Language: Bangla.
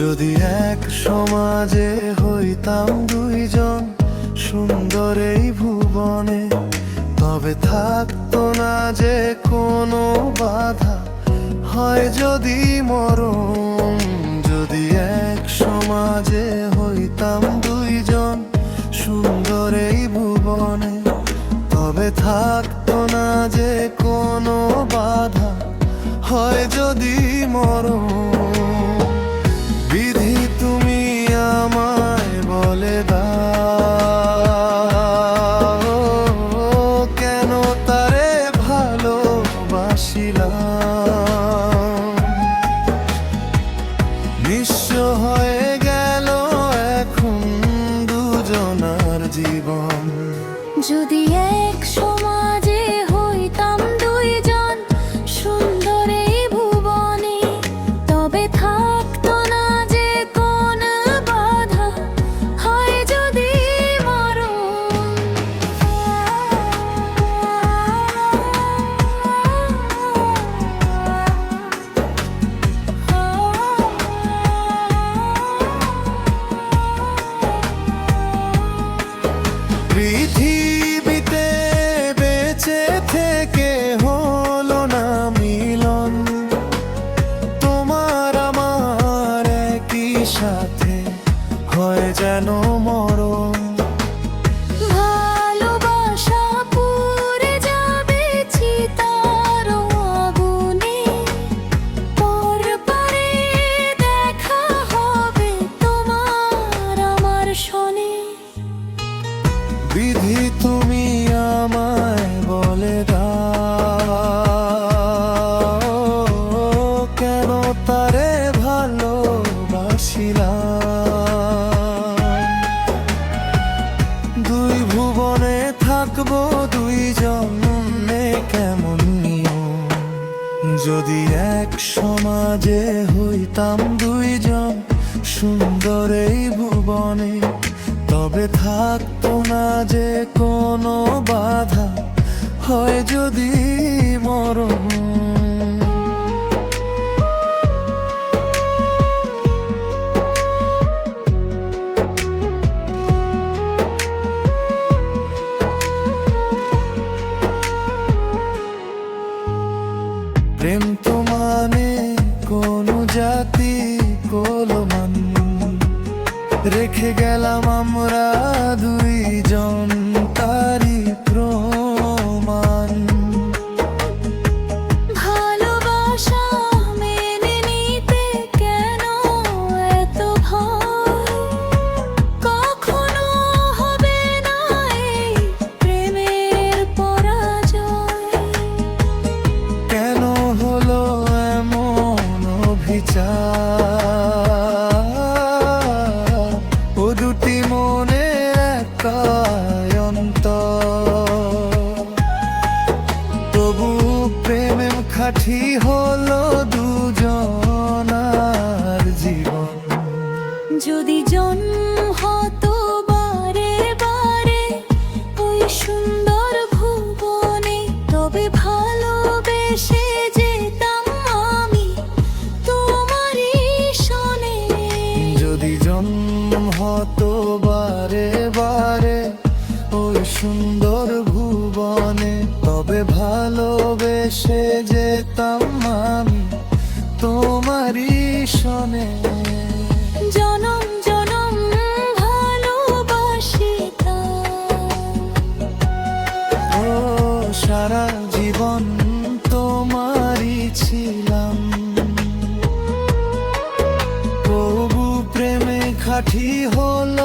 যদি এক সমাজে হইতাম দুইজন সুন্দর এই ভুবনে, তবে থাকতো না যে কোনো বাধা, হয় যদি মরণ। যদি এক সমাজে হইতাম দুইজন সুন্দর এই ভুবনে, তবে থাকতো না যে কোনো বাধা, হয় যদি মরণ। বিধি তুমি আমায় বলে দাও, কেন তারে ভালোবাসিলাম। নিঃস্ব হয়ে গেল এখন দুজনার জীবন। যদি এক সমাজে হইতাম দুইজন সুন্দর এই ভুবনে, তবে থাকতো না যে কোন বাধা, হয় যদি মরণ। পৃথিবীতে বেঁচে থেকে হলো না মিলন, তোমার আমার একই সাথে হয় যেন মরণ। ভালোবাসা পুড়ে যাবে চিতার আগুনে, পরপারে দেখা হবে তোমার আমার শনে। বিধি তুমি আমায় বলে দাও, কেন তারে ভালোবাসিলাম। দুই ভুবনে থাকবো দুইজনে কেমন নিয়ম। যদি এক সমাজে হইতাম দুইজন সুন্দর এই ভুবনে, তবে থাকতো না যে কোনো বাধা, হয় যদি মরণ। প্রেম তো মানে কোন জাতি কলমান, রেখে গেলাম আমরা দুইজন তারি প্রমাণ। ভালোবাসা মেনে নিতে কেন এত ভয়, কখনো হবে না এই প্রেমের পরাজয়। কেন হলো এমন অভিচার, ও দুটি মনে একায়ন্ত, তবু প্রেমে খাঁটি হলো দুজনার জীবন। যদি জন্ম হতো বারে বারে ওই সুন্দর ভুবনে, তবে ভালোবেসে যেতাম আমি তোমারই শনে। যদি জন্ম হতো বারে বারে ওই সুন্দর ভুবনে, তবে ভালোবেসে যেতাম আমি তোমারই শনে। জনম জনম ভালোবাসিতাম, ও সারা জীবন তোমারই ছিলাম। তবু প্রেমে খাঁটি হল